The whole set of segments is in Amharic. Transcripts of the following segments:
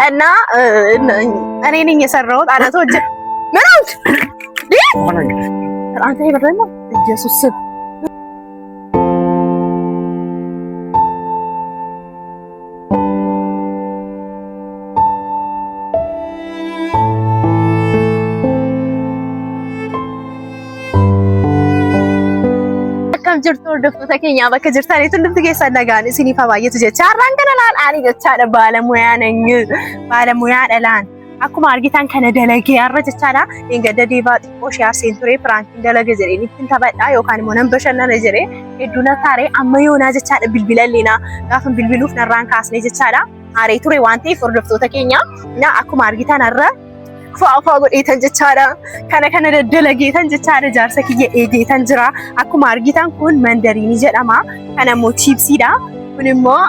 እና እኔ ነኝ የሰራሁት አናቶች ምናምን አንተ ይበረና ኢየሱስ jirtu hordoftoota keenya bakka jirtanitti hundumti keessan nagaan isiniif haa baay'atu jecha har'aan kana laal ani jechaadha baalamuyaa baalamuyaa dhalaan akkuma argitan kana dalagee har'a jechaadha engadda deebaa xiqqoo shee arseen ture piraankiin dalaga jedheen ittiin taphadhaa yookaan immoo nan bashannana jedhee hedduu na taaree amma yoonaa jechaadha bilbilalleena gaafa bilbiluuf narraan kaasne jechaadha haaree ture waan ta'eef hordoftoota keenya na akkuma argitan har'a fa'aa godheetan jechaadha kana daddalageetan jechaadha jaarsa kiyya eegeetan jira akkuma argitan kun mandariinii jedhama kana immoo chiipsiidha kun immoo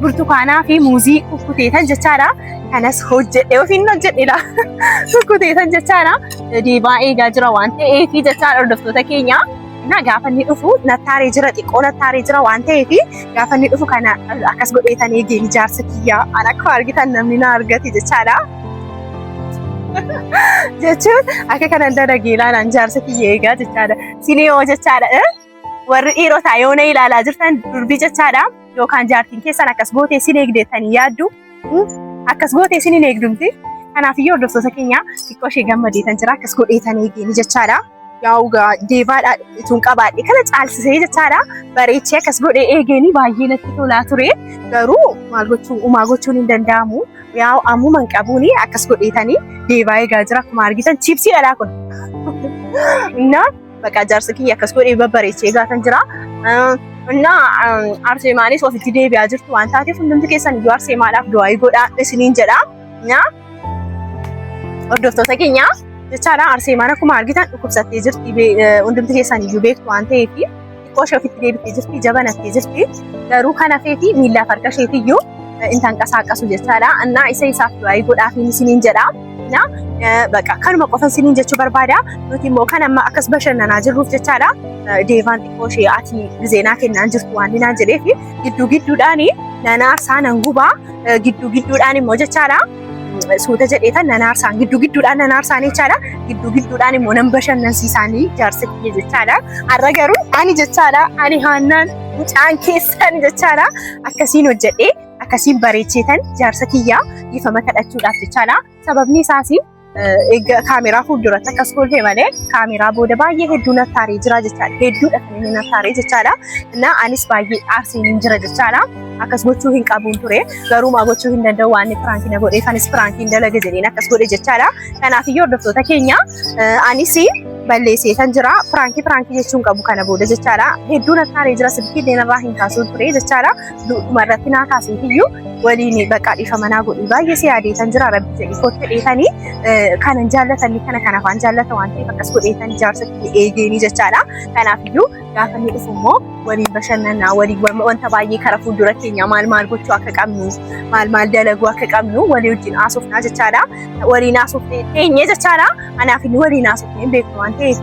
burtukaanaa fi muuzii kukkuteetan jechaadha kanas hojjedhe ofiin hojjedhedha kukkuteetan jechaadha deebaa eegaa jira waan ta'eef jechaadha hordoftoota keenya na gaafa inni dhufu nattaaree jira xiqqoo nattaaree jira waan ta'eef gaafa inni dhufu kana akkas godheetan eegeen jaarsa kiyya akkuma argitan namni na argate jechaadha jechuun akka kanan dalagee ilaalaan jaarsa kiyya eegaa jechaadha sinii yoo jechaadha warri dhiirotaa yoo na ilaalaa jirtan durbii jechaadha yookaan jaartiin keessan akkas gootee sin eegdeettanii yaaddu akkas gootee sin hin eegdumti kanaafiyyuu hordoftoota keenya xiqqoo ishee gammadeetan jira akkas godheetan eegeeni jechaadha yaa'ugaa deebaadha ituun qabaadhe kana caalsisee jechaadha bareechee akkas godhee eegeeni baay'ee natti tolaa ture garuu maal gochuun umaa gochuun hin danda'amu yaa'u ammuman qabuuni akkas godheetanii deebaa eegaa jira akkuma argitan chiipsii dhalaa kun እና በቃ jaarsa kiyya akkas godhee babbareechee eegaatan jira እና arseemaanis ofitti deebi'aa jirtu waan taateef hundumti keessan iyyuu arseemaadhaaf du'aa godhaa isiniin jedha እና hordoftoota keenya jechaadha arseemaan akkuma argitan dhukkubsattee jirti hundumti keessan iyyuu beektu waan ta'eef xiqqoo ishee ofitti deebitee jirti jabanattee jirti garuu kan hafeeti miillaaf harka isheetiyyuu intanqasaaqasu jechaadha እና isaaf du'aa godhaafiin isiniin jedha na baka kanuma qofa isiniin jechuu barbaada nuti immoo kan amma akkas bashannanaa jirruuf jechaadha deebaan xiqqoo ishee ati gizeenaa kennaan jirtu waan dinaan jedheef gidduudhaan nanaarsaa nan gubaa gidduudhaan immoo jechaadha suuta jedheetan nanaarsaan gidduudhaan nanaarsaan jechaadha gidduudhaan immoo nan bashannansiisaanii jaarsa kiyya jechaadha har'a garuu ani jechaadha ani haannaan mucaan keessan jechaadha akkasiin hojjedhee akkasiin bareecheetan jaarsa kiyyaa ifama kadhachuudhaaf jechaadha sababni isaas kaameraa fuulduratti akkas kolfee malee kaameraa booda baay'ee hedduu nattaaree jira jechaadha hedduudha kan inni nattaaree jechaadha እና anis baay'ee aarseeniin jira jechaadha akkas gochuu hin qabuun ture garuu maa gochuu hin danda'u waan piraankiin godhee kanis piraankiin dalaga jedheen akkas godhe jechaadha kanaafiyyuu hordoftoota keenya anis balleesseetan jira piraanki jechuun qabu kana booda jechaadha hedduu nattaaree jira silkii deemarraa hin kaasuun ture jechaadha dhumarratti naa kaaseetiyyuu waliin bakka dhiifamanaa godhii baay'ee si yaadeetan jira rabbi jedhi kotte dheetanii kanan jaallatanii kana afaan jaallata waan ta'eef akkas godheetan jaarsa kiyya eegeeni jechaadha kanaafiyyuu gaafa inni dhufu immoo waliin bashannanaa waliin wanta baay'ee kara fuuldura keenya maal gochuu akka qabnu maal dalaguu akka qabnu walii wajjin haasofnaa jechaadha waliin haasofnee teenyee jechaadha anaaf inni waliin haasofnee beeknu waan ta'eef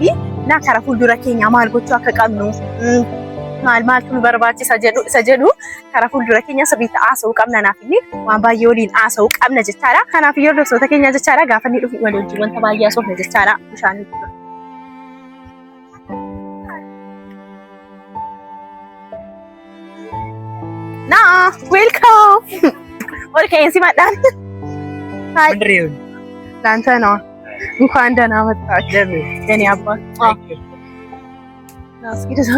na kara fuuldura keenya maal gochuu akka qabnu maaltu nu barbaachisa isa jedhu kara fuuldura keenya sirriitti haasa'uu qabna naaf inni waan baay'ee waliin haasa'uu qabna jechaadha kanaaf yoo hordoftoota keenya jechaadha gaafa inni dhufu walii wajjin wanta baay'ee haasofna jechaadha bishaan na welcome okay si madan hai Andrew dansa no እንኳን ደህና መጣችሁ የኔ አባት ናስ ኪደዛ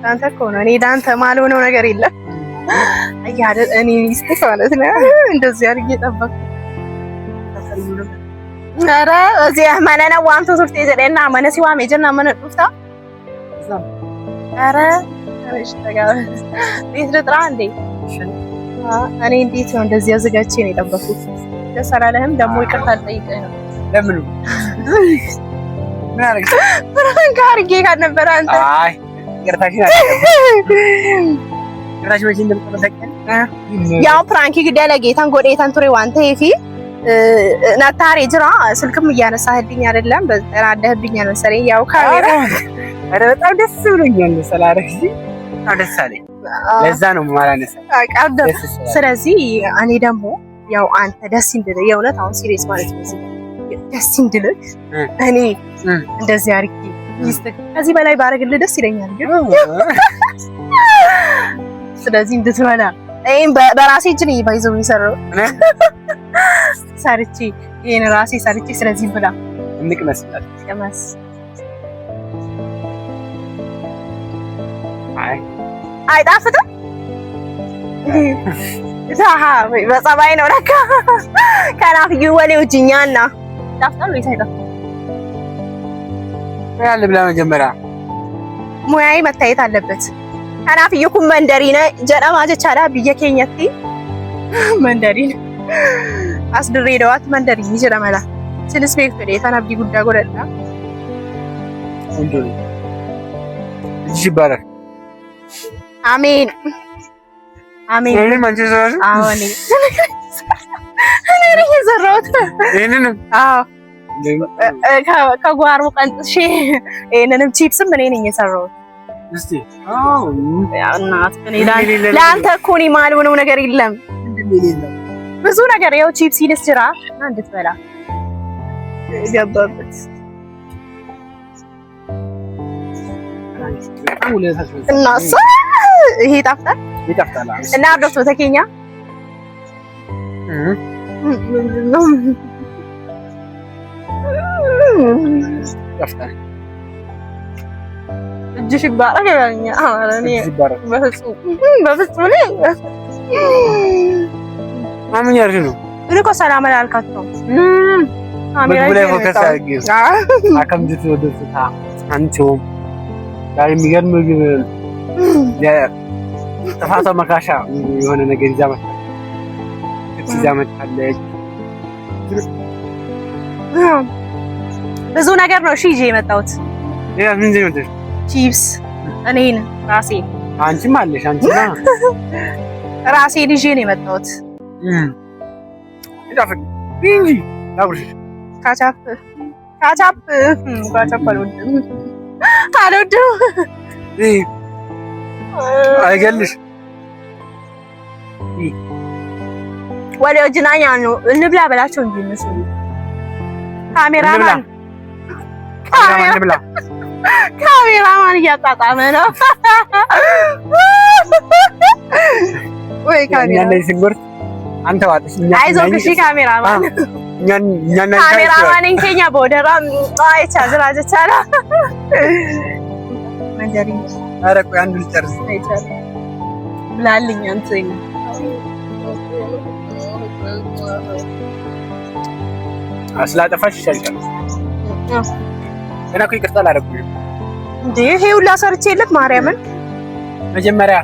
ዳንተ እኮ ነው እኔ ዳንተ ማልሆነው ነገር የለም አያደ እኔ ሚስት ማለት ነው እንደዚህ አድርጌ ጠበቅኩ ኧረ እዚህ ማለና ዋንቶ ሱርቴ ዘደና ማነሲ ዋሜ ጀና ማነ ዱፍታ ኧረ እሺ ተጋባ ቤት ልጥራ እንዴ እኔ እንዴት ነው እንደዚህ አዘጋጅቼ ነው የጠበኩት ደስ አላለህም ደግሞ ይቅርታ ልጠይቅህ ነው ለምን ምን አረጋሽ ፍራንክ አርጌ ካነበረ አንተ አይ ይቅርታሽ ወጪ እንደምትመሰከን ያው ፍራንክ ግደለጌታን ጎዴታን ቱሬ ዋንተ ይፊ ናታሬ ጅራ ስልክም እያነሳህልኝ አይደለም በተራደህብኝ መሰለኝ ያው ካሜራ አረ በጣም ደስ ብሎኛል ሰላረሽ አደሳለኝ ለዛ ነው ማላነሳ ስለዚህ እኔ ደግሞ ያው አንተ ደስ እንድልህ የእውነት አሁን ሲሪየስ ማለት ነው ደስ እንድልህ እኔ እንደዚህ አርኪ ከዚህ በላይ ባረግልህ ደስ ይለኛል ግን ስለዚህ እንድትበላ እኔም በራሴ እጅ ነው ባይዘው ይሰራው ሰርቼ ይሄን ራሴ ሰርቼ ስለዚህ ብላ እንቅመስላት ቀመስ አይጣፍጥም ዛሃ በጸባይ ነው ለካ ከናፍዩ ወሌው ጅኛና ጣፍጣል ወይ ሳይጣፍ ያለ ብላ መጀመሪያ ሙያዬ መታየት አለበት ከናፍዩ ኩን መንደሪነ ጀዳማ ጀቻላ ብየከኝቲ መንደሪን አስድሬዳዋት መንደሪን ይጀራመላ ስለስፔክት ለታና ቢ ጉዳ ጎረዳ እንዴ እሺ ባረ አሜን አሜን እኔ ማንቸስተር አዎኔ እኔ የዘራሁት ይሄንን አዎ ከጓሮ ቀንጥሼ ይሄንንም ቺፕስም እኔ ነኝ የሰራሁት እስቲ አዎ እናት እኔ ለአንተ እኮ እኔ ማልሆነው ነገር የለም ብዙ ነገር ያው ቺፕስ ይልስራ እንድትበላ ገባበት እናሳ ይሄ ጣፍጣል ይጣፍጣል እና አርዶቶ ተከኛ ይጣፍጣል እጅሽ ይባረክ ያለኛ አማራኒ በፍጹም ማምን ያርግ ነው እኮ ሰላም አላልካት ነው ምግብ ላይ ፎከስ አድርጊ አከምጅት ወደታ አንቺውም ዛሬ የሚገርም ምግብ ተፋታ መካሻ የሆነ ነገር ይዛ መጣለች ብዙ ነገር ነው እሺ ይዤ የመጣሁት ያ ምን እንደሆነ ቺፕስ እኔን ራሴ አንቺም አለሽ አንቺማ ራሴን ይዤ ነው የመጣሁት ይጣፍጥ እንጂ አብርሽ ካቻፕ አልወድም አይገልሽ ወደ ጅናኛ ነው እንብላ በላቸው እንጂ እነሱ ካሜራማን እያጣጣመ ነው ወይ ካሜራማን አንተ ዋጥሽ አይዞህ እሺ ካሜራማን ካሜራማን እንከኛ ቦደራ አይቻ ዝራጀቻላ መንደሪ አረቁ አንዱ ልጨርስ አይቻል ብላልኝ አንተ አስላጠፋሽ ይሻልሻል እኮ ይቅርታ አላደረኩኝም እንዴ ይሄ ሁላ ሰርቼ የለት ማርያምን መጀመሪያ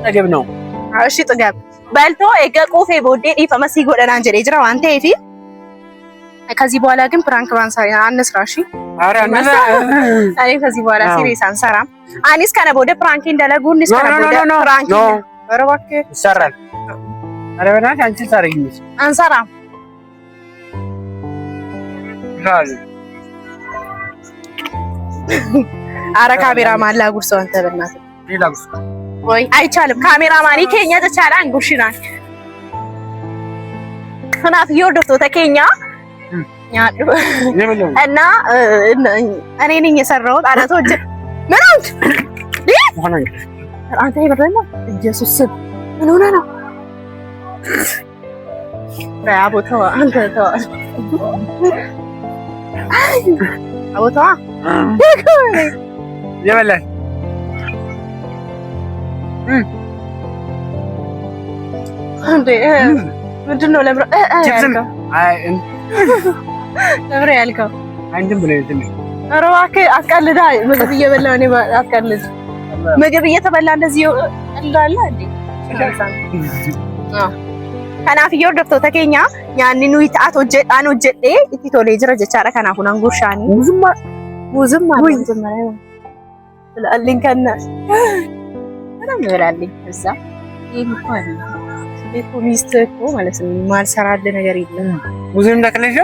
ጥገብ ነው እሺ ጥገብ በልቶ እገቆፌ ቦዴ ዲፈመሲ ጎደና እንጀራ ይጅራ አንተ ይፊ ከዚህ በኋላ ግን ፕራንክ ባንሳ አንስራ እሺ አረ አንሳ አይ ከዚህ በኋላ ሲሪየስ አንሰራም አኒስ ከነ ቦዴ ፕራንክ እንደለጉንስ ከነ ቦዴ ፕራንክ አረ እባክህ ይሰራል አረ በእናትህ አንቺ ታረጊኝስ አንሰራም አረ ካሜራማን ላጉርሰው አንተ በእናትህ ላጉርስ ወይ አይቻልም ካሜራማን ይከኛ ተቻላ አንጉሽና ከናፍ ይወርዶ ተከኛ ያዱ እና እኔ ነኝ የሰራሁት አዳቶች ምንት አንተ ይበረና ኢየሱስ ምን ሆነ ነው አቦታው አንተ ተው አቦታው የበላሽ እንዴ ምንድን ነው ለምራ ለምራ ያልከው አንድም ብለ ትንሽ ኧረ እባክህ አትቀልዳ ምግብ እየበላሁ እኔ አትቀልድ ምግብ እየተበላ እንደዚህ እንዳለ እንዴ ከናፍየው ደፍቶ ተከኛ ያንኑ ይጣት ወጀጣን ወጀጤ ኢቲቶሌ ጅራ ጀቻራ ከናፉን አንጉርሻኒ ሙዝም ማለት ጀመረ ስለአልኝ ከነ በጣም ይበላልኝ እዛ ይምኳን ቤቱ ሚስት እኮ ማለት ነው ማልሰራል ነገር የለም ሙዝም ተከለሽ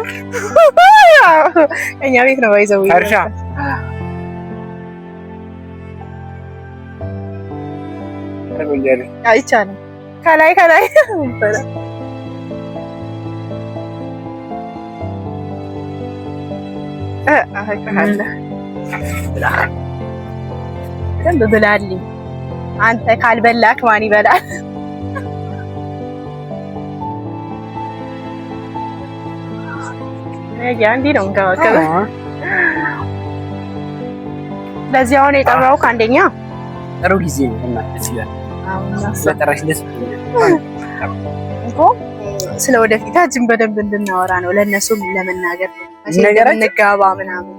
እኛ ቤት ነው ባይዘው እርሻ አይቻልም። ከላይ ነበረ ደንብ ብላልኝ። አንተ ካልበላክ ማን ይበላል? እንዲህ ነው እንከባከበ። ለዚህ አሁን የጠራው ከአንደኛ ጥሩ ጊዜ ነው እና ደስ ይላል። ስለጠራሽ ደስ እኮ ስለ ወደፊታችን በደንብ እንድናወራ ነው። ለእነሱም ለመናገር እንጋባ ምናምን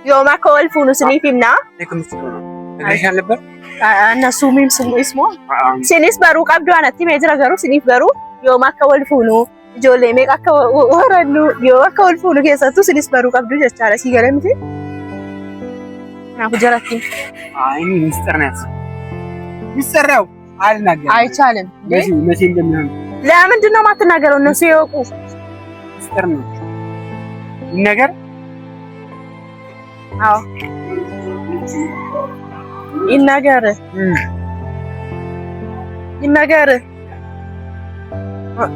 ዮማ ከወልፉኑ ስኒፊና እነሱ ሚም ስሙ ሲኒስ በሩ ቀብዱ አነቲ ሜጅራ ገሩ ሲኒፍ ገሩ ዮማ ከወልፉኑ ጆሌ ሜቃ ከወረሉ ዮማ ከወልፉኑ ከሰቱ ሲኒስ በሩ ቀብዱ ጀቻለ ሲገለምቲ ናሁ ጀራቲ አይ ሚስተር ነስ ሚስተርው አልናገር አይቻልም። መቼ እንደሚሆን ለምንድን ነው የማትናገረው? እነሱ ይወቁ። ሚስተር ነው ነገር አዎ ይናገር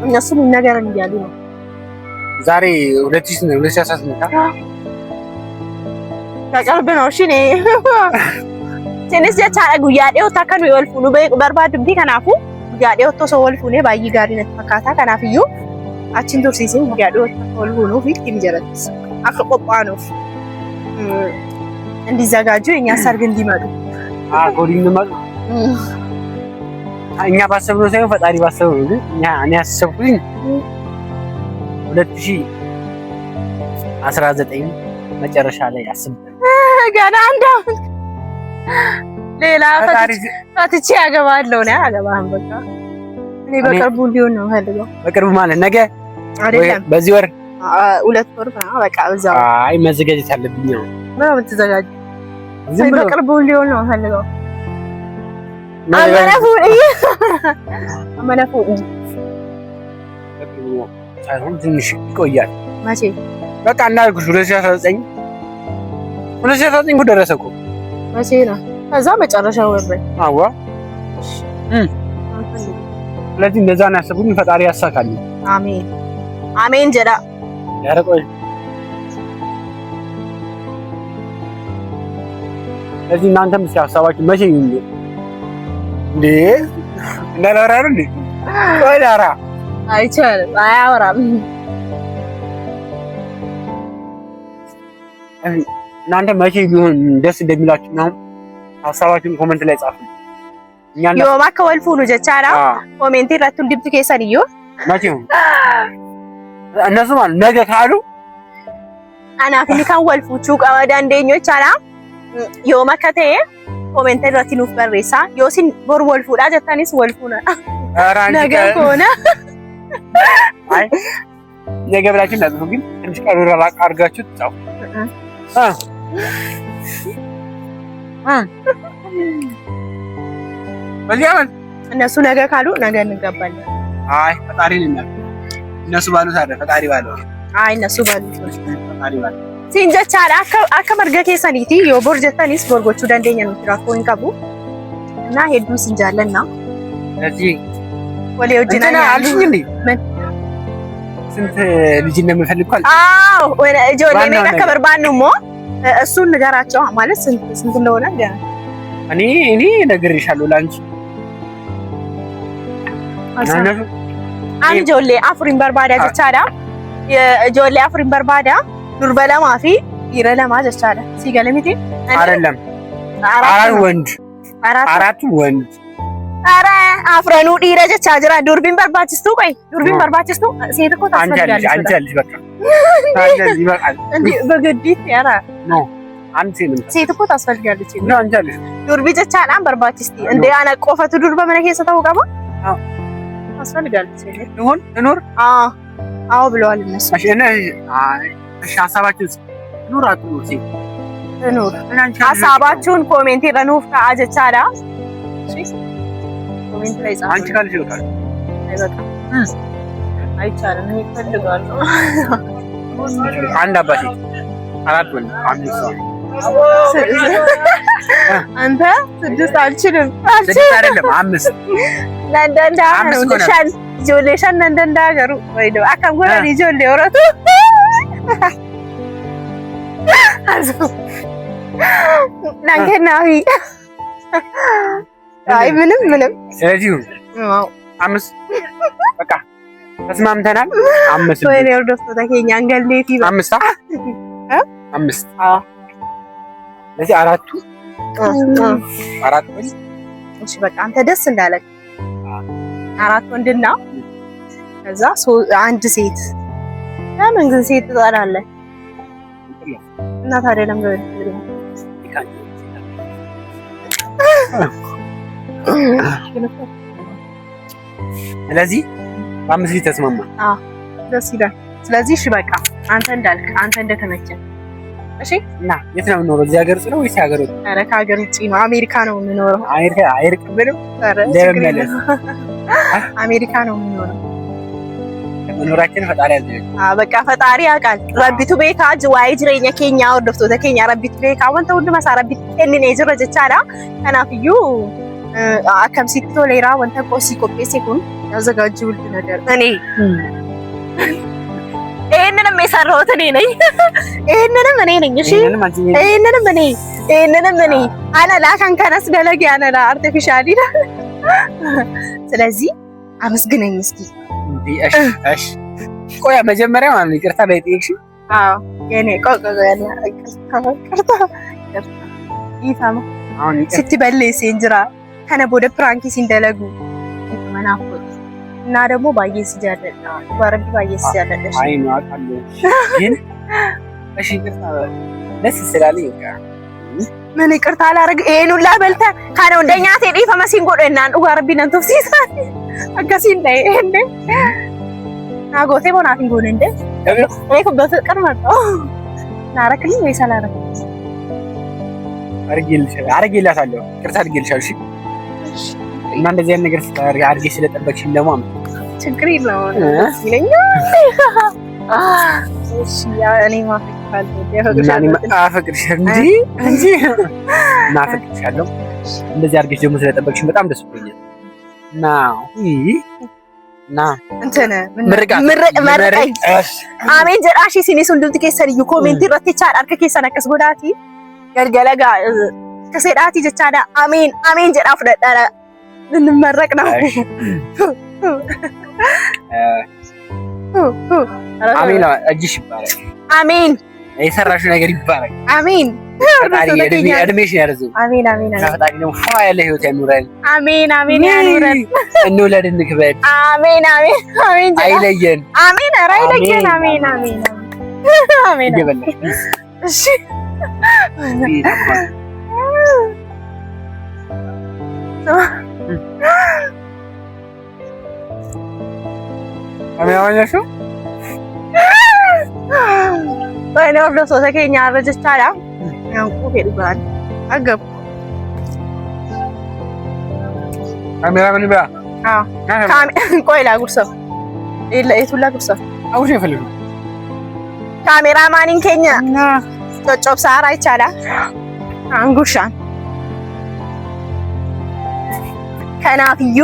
እነሱም ይናገር እንዲያሉ ነው። ዛሬ 2018 ተቀርብ ነው። እሺ ነኝ ሲኒስ ጀቻለ ጉያዴው ታከኑ ይወልፉኑ በርባድምቲ ከናፉ ጉያዴው ተሶ ወልፉኔ ባይ ጋሪ ነት ፈካታ ከናፍዩ አችን ቱርሲሲ ጉያዴው ወልፉኑ ፊት ይምጀረትስ አከቆጳኑ እንዲዘጋጁ የኛ ሰርግ እንዲመጡ ኮዲንግ እንዲመጡ እኛ ባሰብነው ሳይሆን ፈጣሪ ባሰበው ነው። እኔ ያሰብኩኝ 2019 መጨረሻ ላይ ያስብ ገና እንደው ሌላ ፈትቼ ያገባለሁ ነው ያገባህም። በቃ እኔ በቅርቡ ሊሆን ነው ፈልገው። በቅርቡ ማለት ነገ አይደለም፣ በዚህ ወር 2 ወር ነው በቃ እዛው። አይ መዘጋጀት አለብኝ ነው። ምን የምትዘጋጅ? በቅርቡ ሊሆን ነው ፈልገው። አመነፉ ሳይሆን ትንሽ ይቆያል። መቼ? በቃ እናልኩሽ 2019 ደረሰ እኮ። መቼ ነው? ከዛ መጨረሻው ወር ላይ። አዋ ስለዚህ እንደዛ ነው ያሰብኩኝ። ፈጣሪ ያሳካል። አሜን አሜን። ጀዳ ያረቆይ ስለዚህ እናንተም እስኪ ሀሳባችሁ መቼ ይሁን እንዴ? እንዳላወራ ነው እንዴ? ቆይ ዳራ አይቻልም፣ አያወራም። እናንተ መቼ ቢሆን ደስ እንደሚላችሁ ነው ሀሳባችሁን ኮሜንት ላይ ጻፉ። ዮማ ከወልፉኑ ጀቻራ ኮሜንት ረቱን ድብት ከሰንዩ መቼ ነው እነሱ ማለት ነገ ካሉ አናፍኒ ካን ወልፉቹ ቀወዳ እንደኞች አላ ዮማ ከተ ኮሜንት ረቲኑፍ በሬሳ ዮሲን ቦር ወልፉዳ ጀታኒስ ወልፉና ነገ ከሆነ አይ ነገ ብላችሁ እንዳትሉ፣ ግን ትንሽ ቀሩ ራቅ አድርጋችሁ ጻፉ። በዚህ አመት እነሱ ነገ ካሉ ነገ እንገባለን። አይ ፈጣሪ ነው እነሱ ባሉት አይደል? ፈጣሪ ባለው። አይ እነሱ ባሉት ፈጣሪ ባለው ሲንጀቻላ አከ መርገቴ ሰኒቲ የቦር ጀታኒስ ቦርጎቹ ደንደኛ ነው ትራፎን ካቡ እና ሄዱ ሲንጃለና እዚህ ወሌው ጅና አልሽኝ እንዴ? ምን ስንት ልጅ እንደምፈልግ አለ? አዎ ወለ ጆሌ ሜና ከበርባንሞ እሱን ንገራቸው ማለት ስንት እንደሆነ ገና እኔ ነግሬሻለሁ ላንቺ። አን ጆሌ አፍሪን በርባዳ ጀቻዳ የጆሌ አፍሪን በርባዳ ዱርበላ ማፊ ይረለማ ጀቻዳ ሲገለሚቲ አይደለም አራት ወንድ አረ አፍረኑ ዲረ ጀቻ ጅራ ዱርቢን በርባችስቱ ቆይ ዱርቢን በርባችስቱ ሴት እኮ ታስፈልጋለች። አንቺ አለሽ በቃ አንቺ ይበቃል እንዴ በግዲት ያራ ነው አንቺ ሴት እኮ ታስፈልጋለች። ነው አንቺ አለሽ ዱርቢ ጀቻላን በርባችስቲ እንዴ አና ቆፈቱ ዱር በመነ ከሰተው ጋባ ታስፈልጋለች። ይሁን እንኑር። አዎ ብለዋል እነሱ። እሺ ሀሳባችሁን ኑር አትኑር ሲ ኑር ሀሳባችሁን ኮሜንት ረኑፍ ከአጀቻላ እሺ ኮሜንት ላይ ጻፉ። አንቺ ካልሽ ይወጣል አይበቃም አይቻልም። ይፈልጋሉ አንድ አባቴ አራት ወንድ አምስት ሰው አንተ 6 አልችልም 6 አይደለም 5 ነንደንዳ ነው ሻን ጆሌሻን ነንደንዳ ገሩ ወይ ነው አካም ጎራ ጆሌ ወራቱ አዞ ናንከናዊ አይ ምንም ስለዚህ 5 በቃ ተስማምተናል 5 ወይ ነው ደፍቶ ተከኛ አንገልዴቲ 5 5 ለዚህ 4 ወንድ እሺ በቃ አንተ ደስ እንዳለክ 4 ወንድና ከዛ አንድ ሴት ለምን ግን ሴት ትጠላለህ እና ታዲያ ለምን ስለዚህ 5 ሊት ተስማማ ደስ ይላል ስለዚህ እሺ በቃ አንተ እንዳልክ አንተ እንደተመቸ እሺ እና የት ነው የምኖረው? እዚህ ሀገር ውስጥ ነው ወይስ ሀገር ውስጥ? ኧረ ከሀገር ውጭ ነው። አሜሪካ ነው የምኖረው። አይርቅብንም? አሜሪካ ነው የምኖረው። መኖራችን ፈጣሪ ያዘኝ። በቃ ፈጣሪ ያውቃል። ረቢቱ ቤካ ጅዋይ ጅሬኛ ኬኛ ወርደፍቶ ተኬኛ ረቢቱ ቤካ ወንተ ሁሉ መሳ ረቢቱ ከኒኔ ጅረ ጀቻላ ከናፍዩ አከም ሲቶ ሌራ ወንተ ቆሲ ቆጴሴ ኩን ያዘጋጁል ነገር እኔ ይሄንንም የሰራሁት እኔ ነኝ። ይሄንንም እኔ ነኝ። እሺ ይሄንንም እኔ አና ላካን ከነስ ገለግ ያነላ አርቲፊሻሊ ስለዚህ አመስግነኝ እስኪ። እሺ ቆያ መጀመሪያ ማለት ይቅርታ በይጤክሽ። የኔ ቆቆ ያለ ይቅርታ ይፋማ አሁን ስትበልይ ሲንጅራ ከነ ቦደ ፕራንኪ ሲንደለጉ ይፈመናፎ እና ደግሞ ባየስ ይያደና ባረቢ ባየስ ይያደና አይ ነው አቃለሁ ግን እሺ ይቅርታ ደስ ይላል ይቃ ምን ይቅርታ አላረግ ይሄን ሁላ በልተ ካነው እንደኛ ተዲ ፈመሲን ጎደና ባረቢ ነን ተፍሲሳ አጋሲ እንደ እንደ አጎቴ ቦናቲን ጎነ እንደ እኔ በፍቅር መጣው ናረክልኝ ወይ ሰላረክ አርጌላታለሁ ይቅርታ አርጌልሻለሁ እሺ እና እንደዚህ አይነት ነገር አድርጌ ስለጠበቅሽኝ ደግሞ ችግር የለውም ይለኛል። እሺ እኔ ማፈቅርሻለሁ እንጂ ማፈቅርሻለሁ። እንደዚህ አድርጌሽ ደግሞ ስለጠበቅሽኝ በጣም ደስ ብሎኛል። እና እንትን ምርቃኝ አሜን ጀራሺ ሲኒስ ሁንዱት ከሰልዩ ኮሜንት ረትቻል አርከ ከሰነከስ ጎዳቲ ገልገለጋ ከሰዳቲ ጀቻዳ አሜን አሜን ጀራፍ ደደረ ልንመረቅ ነው። አሜን እጅሽ ይባረክ። አሜን የሰራሽው ነገር ይባረክ። አሜን ፈጣሪ እድሜሽ ያርዝም። አሜን አሜን ፈጣሪ ደግሞ ፏ ያለ ህይወት ያኑረን። አሜን አሜን ያኑረን። እንውለድ እንክበድ። አሜን አሜን አሜን አይለየን። አሜን ኧረ አይለየን። አሜን አሜን አሜን ይበላሽ። እሺ አሜናኛሹ ወይኔ ወርዶ ተከኛ ረጅቻላ ያንቁ ሄድባል አገብ ካሜራ ምን ይባ ቆይ ላጉርሰው የቱላ ጉርሰው አውሽ ይፈልጉ ካሜራ ማኒን ከኛ ጮጮብ ሳራ ይቻላ አንጉሻን ከናፍዩ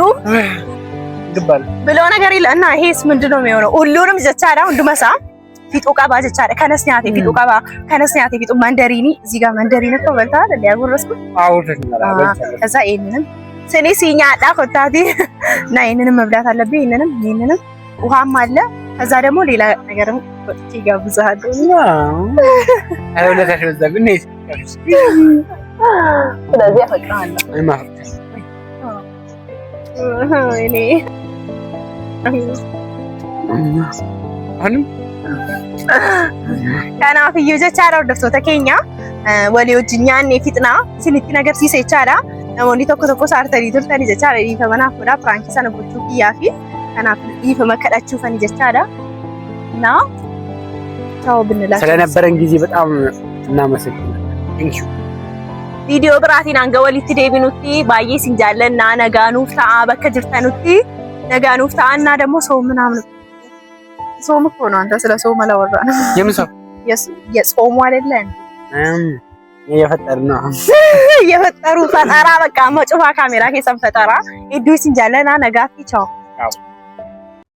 ግባል ብሎ ነገር ይላልና ይሄስ ምንድነው የሚሆነው? ሁሉንም ጀቻዳ ወንዱመሳ ፊጡ ቀባ ጀቻዳ ከነስኛቴ ፊጡ ቀባ ከነስኛቴ ፊጡ ማንደሪኒ እዚህ ጋር ማንደሪኒ እኮ በልታል እንዲያጎረስኩ ከዛ ይሄንንም ስኒ ሲኛ አጣ ኮታቲ እና ይሄንንም መብላት አለብኝ። ይሄንንም ውሃም አለ። ከዛ ደግሞ ሌላ ነገርም ወጥቼ ጋብዛለሁ። አይወለታሽ በዛብኝ ነይ ስለዚህ አፈቅራለሁ እኔ አሁንም ከናፍዩ ጀቻራ ወደፍቶ ተከኛ ወሊዮጅኛን ፊጥና ሲኒቲ ነገር ሲሰቻራ ነሞኒ ተኮ ሳርተሪ ቱርተኒ ጀቻራ ይፈመና ወዳ ፍራንኪሳ ነቦቹ ያፊ ከናፍ ይፈመከዳቹ ፈኒ ጀቻራ እና ታው ብንላችሁ ስለነበረን ጊዜ በጣም እናመሰግናለን። ቴንክ ዩ ቪዲዮ ብራቲን አንገወሊት ዴቢኑቲ ባዬ ሲንጃለና ነጋኑፍ ታ በከጅርተኑቲ ነጋኑፍ ታ እና ደግሞ ሰው ምናምን ሰው እኮ ነው። አንተ ስለ ሰው መላወራ ነው የምሰው የጾሙ አይደለም እየፈጠሩ ፈጠራ በቃ መጩፋ ካሜራ ከሰም ፈጠራ ኢዱስ እንጃለና ነጋፊ ቻው